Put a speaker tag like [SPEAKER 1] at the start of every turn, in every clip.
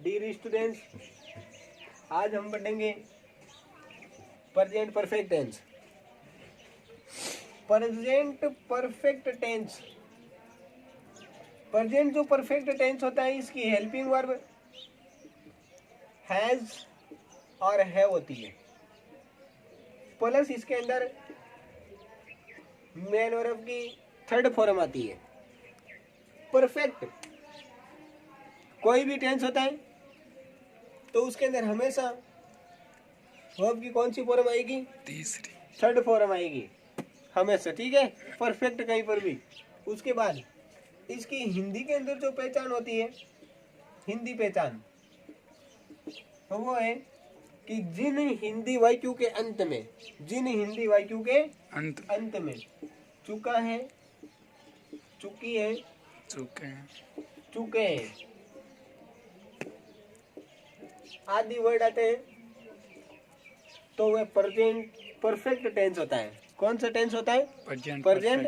[SPEAKER 1] Dear students, आज हम पढ़ेंगे present perfect tense. Present perfect tense, present जो परफेक्ट टेंस होता है इसकी हेल्पिंग वर्ब हैज और हैव होती है, प्लस इसके अंदर मेन वर्ब की थर्ड फॉर्म आती है। परफेक्ट कोई भी टेंस होता है तो उसके अंदर हमेशा वर्ब की कौन सी फॉर्म आएगी?
[SPEAKER 2] तीसरी,
[SPEAKER 1] थर्ड फॉर्म आएगी हमेशा, ठीक है। परफेक्ट कहीं पर भी। उसके बाद इसकी हिंदी के अंदर जो पहचान होती है, हिंदी पहचान, तो वो है कि जिन हिंदी वाक्यों के अंत में, जिन हिंदी वाक्यों के अंत में चुका है, चुकी है,
[SPEAKER 2] चुके हैं,
[SPEAKER 1] चुके हैं आदि वर्ड आते हैं तो वह प्रेजेंट परफेक्ट टेंस होता है। कौन सा टेंस होता है?
[SPEAKER 2] Present
[SPEAKER 1] present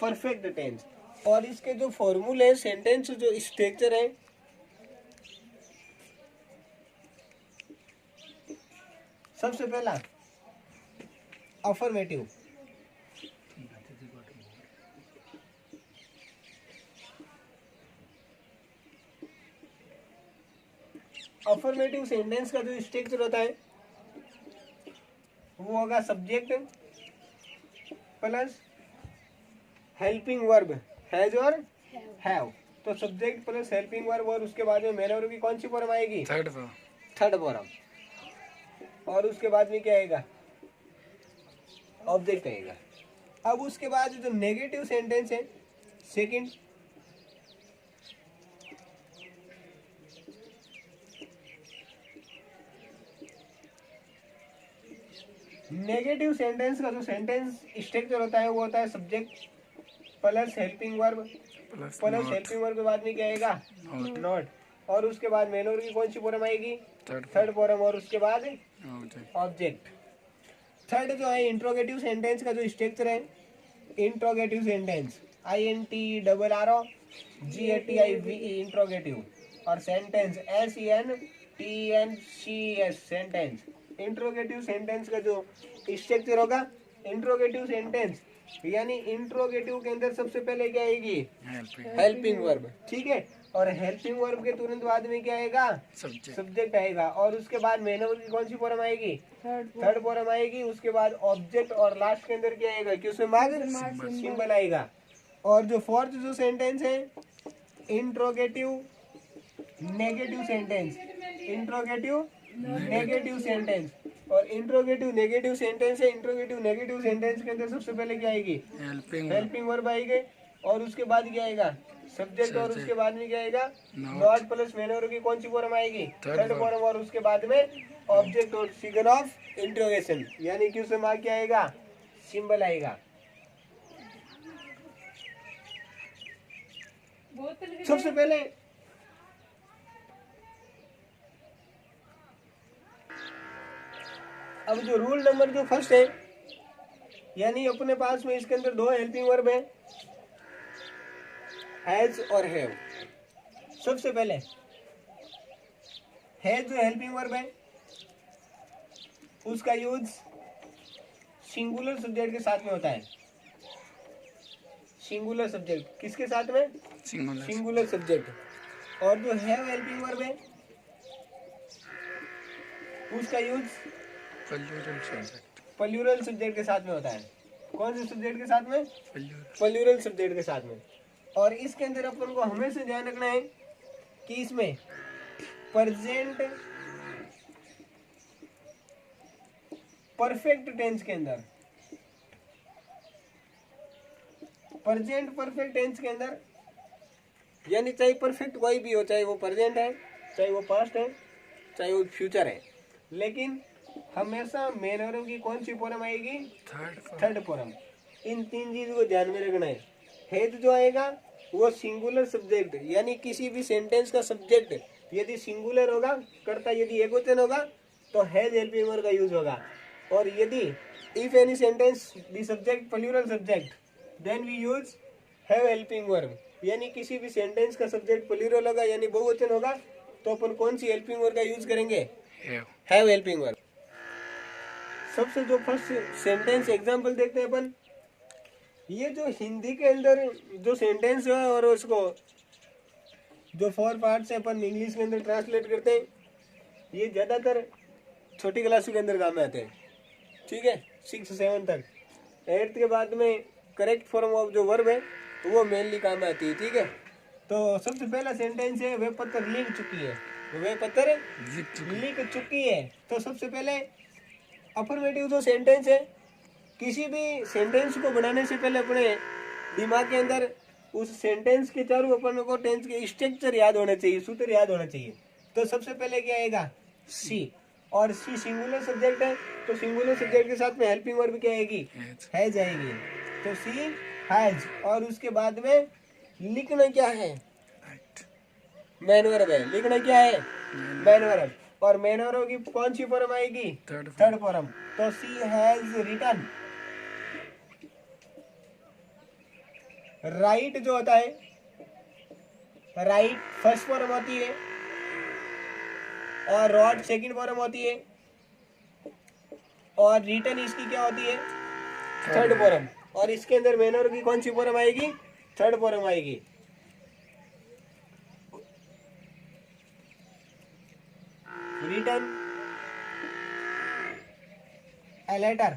[SPEAKER 1] perfect tense. और इसके जो फॉर्मूले, सेंटेंस जो स्ट्रक्चर है, सबसे पहला अफर्मेटिव, अफर्मेटिव सेंटेंस का जो स्ट्रक्चर होता है वो होगा subject plus helping verb has और हैव। तो सब्जेक्ट प्लस हेल्पिंग वर्ब और उसके बाद में मेन वर्ब की कौन सी फॉर्म आएगी? Third form. और उसके बाद में क्या आएगा? ऑब्जेक्ट आएगा। अब उसके बाद जो नेगेटिव सेंटेंस है, सेकंड, नेगेटिव सेंटेंस का जो सेंटेंस स्ट्रक्चर होता है वो होता है subject plus helping verb plus helping verb के बाद में क्या आएगा? नॉट। और उसके बाद मेन वर्ब की कौन सी फॉर्म आएगी? Third form. और उसके बाद ऑब्जेक्ट। थर्ड जो है इंट्रोगेटिव सेंटेंस का जो स्ट्रक्चर है, इंट्रोगेटिव सेंटेंस INTRROGATIVE इंट्रोगेटिव, और sentence SENTENCES sentence. Interrogative sentence का जो स्ट्रक्चर होगा, इंट्रोगेटिव सेंटेंस यानी इंट्रोगेटिव के अंदर सबसे पहले क्या आएगी? हेल्पिंग वर्ब, ठीक है। और हेल्पिंग वर्ब के तुरंत बाद में क्या आएगा? सब्जेक्ट आएगा। और उसके बाद मेन वर्ब की कौन सी फॉर्म आएगी? थर्ड फॉर्म आएगी। उसके बाद ऑब्जेक्ट, और लास्ट के अंदर क्या आएगा? क्वेश्चन मार्क सिंबल आएगा। और जो फोर्थ जो सेंटेंस है interrogative negative sentence, interrogative negative sentence, और इंट्रोगेटिव नेगेटिव सेंटेंस है। इंट्रोगेटिव नेगेटिव सेंटेंस के अंदर सबसे पहले क्या आएगी? हेल्पिंग वर्ब आएगी। और उसके बाद क्या आएगा? सब्जेक्ट। और उसके बाद में क्या आएगा? नॉट प्लस मेन वर्ब की कौन सी फॉर्म आएगी? Third form. और उसके बाद में ऑब्जेक्ट और फिगर ऑफ इंट्रोगेशन यानी क्वेश्चन मार्क क्या आएगा? सिंबल आएगा। सबसे पहले अब जो रूल नंबर जो फर्स्ट है, यानी अपने पास में इसके अंदर दो हेल्पिंग वर्ब है, हैज और हैव। सबसे पहले हैज जो हेल्पिंग वर्ब है उसका यूज सिंगुलर सब्जेक्ट के साथ में होता है। सिंगुलर सब्जेक्ट किसके साथ में? Singular subject. और जो हैव हेल्पिंग वर्ब है उसका यूज प्लूरल सब्जेक्ट के साथ में होता है। कौन से सब्जेक्ट के साथ में? प्लूरल सब्जेक्ट के साथ में। और इसके अंदर अपन को हमेशा ध्यान रखना है कि इसमें प्रेजेंट परफेक्ट टेंस के अंदर, प्रेजेंट परफेक्ट टेंस के अंदर, यानी चाहे परफेक्ट कोई भी हो, चाहे वो प्रेजेंट है, चाहे वो पास्ट है, चाहे वो फ्यूचर है, लेकिन हमेशा मेन वर्ब की कौन सी फॉर्म आएगी? Third form. इन तीन चीजों को ध्यान में रखना है। हेड जो आएगा वो सिंगुलर सब्जेक्ट, यानी किसी भी सेंटेंस का सब्जेक्ट यदि सिंगुलर होगा, कर्ता यदि एकवचन होगा तो हैज हेल्पिंग वर्ब का यूज होगा। और यदि if any sentence the subject plural subject then we use have helping verb, यानी किसी भी सेंटेंस का सब्जेक्ट प्लूरल होगा यानी बहुवचन होगा तो अपन कौन सी हेल्पिंग वर्ब का यूज करेंगे?
[SPEAKER 2] Have
[SPEAKER 1] helping verb. सबसे जो फर्स्ट सेंटेंस एग्जांपल देखते हैं अपन, ये जो हिंदी के अंदर जो सेंटेंस है और उसको जो 4 पार्ट से अपन इंग्लिश के अंदर ट्रांसलेट करते हैं, ये ज्यादातर छोटी क्लासों के अंदर काम में आते हैं, ठीक है, 6-7 तक। 8th के बाद में करेक्ट फॉर्म ऑफ जो वर्ब है वो मेनली काम में आती है, ठीक है। तो सबसे पहला सेंटेंस है वे पत्थर लिख चुकी है, वे पत्थर लिख चुकी है। तो सबसे पहले अफर्मेटिव जो सेंटेंस है, किसी भी सेंटेंस को बनाने से पहले अपने दिमाग के अंदर उस सेंटेंस के चारों अपन को टेंस के स्ट्रक्चर याद होना चाहिए, सूत्र याद होना चाहिए। तो सबसे पहले क्या आएगा? सी, और सी सिंगुलर सब्जेक्ट है, तो सिंगुलर सब्जेक्ट के साथ में हेल्पिंग वर्ब क्या आएगी? हैज आएगी। तो सी हैज, और उसके बाद में लिखना क्या है? मैन वर्ब है। लिखना क्या है? Man verb. और मैन वर्ब की कौन सी फॉर्म आएगी? Third form. तो सी हैज रिटन। राइट जो होता है, राइट फर्स्ट फॉर्म होती है और रॉट सेकंड फॉर्म होती है, और रिटन इसकी क्या होती है? Third form. और इसके अंदर मैन वर्ब की कौन सी फॉर्म आएगी? थर्ड फॉर्म आएगी। Written a letter.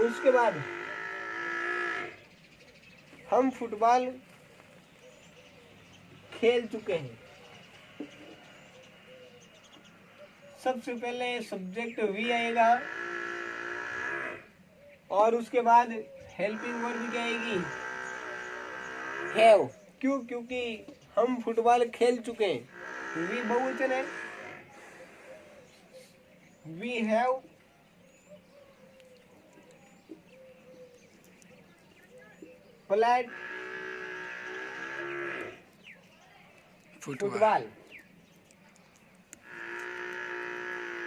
[SPEAKER 1] उसके बाद हम फुटबॉल खेल चुके हैं। सबसे पहले सब्जेक्ट वी आएगा और उसके बाद हेल्पिंग वर्ब क्या आएगी? हैव। क्यों? क्योंकि हम फुटबॉल खेल चुके हैं। वी बहुवचन है, वी हैव प्लेड फुटबॉल।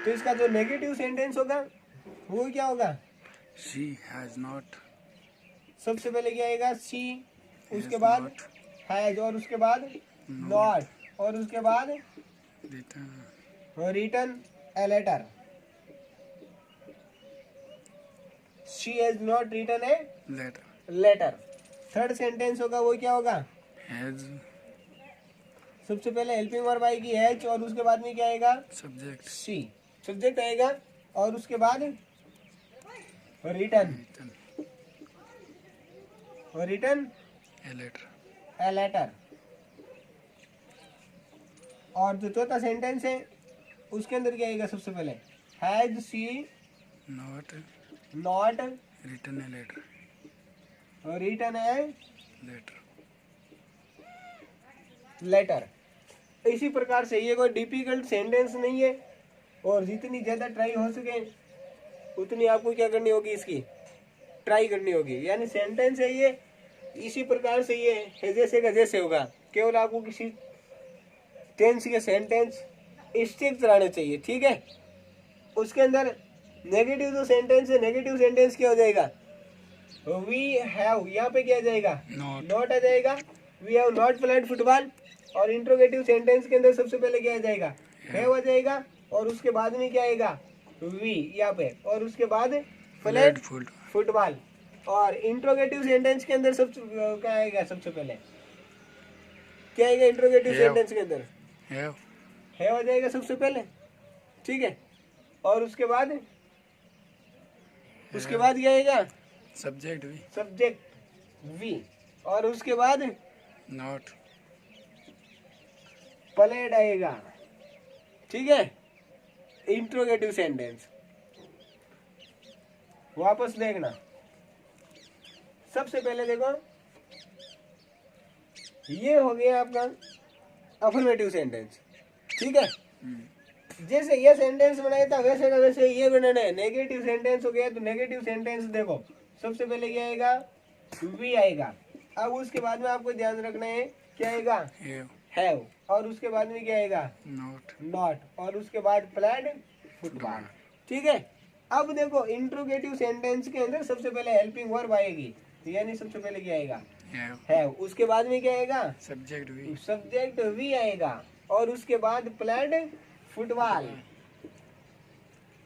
[SPEAKER 1] तो इसका जो नेगेटिव सेंटेंस होगा वो क्या होगा?
[SPEAKER 2] She has not.
[SPEAKER 1] सबसे पहले क्या आएगा? सी, उसके बाद हैज, और उसके बाद नॉट, और उसके बाद written a letter. She has not written a letter. Third sentence होगा वो क्या होगा?
[SPEAKER 2] हैज।
[SPEAKER 1] सबसे पहले हेल्पिंग वर्ब आएगी हैज, और उसके बाद में क्या आएगा?
[SPEAKER 2] सब्जेक्ट
[SPEAKER 1] सी, सब्जेक्ट आएगा, और उसके बाद रिटन, और रिटन ए लेटर। और जो चौथा सेंटेंस है उसके अंदर क्या आएगा? सबसे पहले has she
[SPEAKER 2] not
[SPEAKER 1] written a letter. इसी प्रकार से ये कोई डिफिकल्ट सेंटेंस नहीं है, और जितनी ज्यादा ट्राई हो सके उतनी आपको क्या करनी होगी? इसकी ट्राई करनी होगी। यानी सेंटेंस है ये, इसी प्रकार से ये है जैसे का जैसे होगा। केवल आपको किसी टेंस के सेंटेंस स्ट्रिक्ट चलाने चाहिए, ठीक है। उसके अंदर नेगेटिव जो सेंटेंस है, नेगेटिव सेंटेंस क्या हो जाएगा? वी हैव, यहाँ पे क्या आ जाएगा? नॉट आ जाएगा। We have not played football. और इंट्रोगेटिव सेंटेंस के अंदर सबसे पहले क्या आ जाएगा? हैव आ जाएगा, और उसके बाद में क्या आएगा? वी यहाँ पे, और उसके बाद प्लेड फुटबॉल। और इंट्रोगेटिव सेंटेंस के अंदर सब क्या आएगा? सबसे पहले क्या आएगा? इंट्रोगेटिव सेंटेंस के अंदर हैव आ जाएगा सबसे पहले, ठीक है। और उसके बाद क्या आएगा? सब्जेक्ट वी, और उसके बाद
[SPEAKER 2] नॉट
[SPEAKER 1] प्लेड आएगा, ठीक है। इंट्रोगेटिव सेंटेंस वापस देखना। सबसे पहले देखो, ये हो गया आपका अफर्मेटिव सेंटेंस, ठीक है। जैसे ये सेंटेंस बनाया था वैसे का वैसे ये बनाना है। नेगेटिव सेंटेंस हो गया, तो नेगेटिव सेंटेंस देखो, सबसे पहले क्या आएगा? वी आएगा। अब उसके बाद में आपको ध्यान रखना है क्या आएगा? हैव, और उसके बाद में क्या आएगा? नॉट, और उसके बाद प्लेड फुटबॉल, ठीक है। अब देखो इंट्रोगेटिव सेंटेंस के अंदर सबसे पहले हेल्पिंग वर्ब आएगी, यानी सबसे पहले क्या आएगा? हैव, उसके बाद में क्या आएगा?
[SPEAKER 2] Subject we.
[SPEAKER 1] सब्जेक्ट वी आएगा, और उसके बाद played football,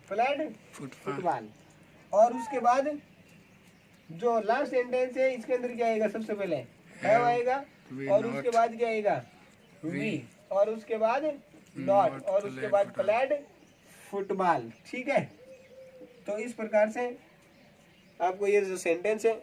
[SPEAKER 1] played
[SPEAKER 2] Football.
[SPEAKER 1] Football, और उसके बाद जो लास्ट सेंटेंस है इसके अंदर क्या आएगा? सबसे पहले हैव आएगा,
[SPEAKER 2] We
[SPEAKER 1] और
[SPEAKER 2] not.
[SPEAKER 1] उसके बाद क्या आएगा? वी, और उसके बाद नॉट,
[SPEAKER 2] Not
[SPEAKER 1] और उसके
[SPEAKER 2] play
[SPEAKER 1] बाद
[SPEAKER 2] football.
[SPEAKER 1] Played football. ठीक है, तो इस प्रकार से आपको ये जो सेंटेंस है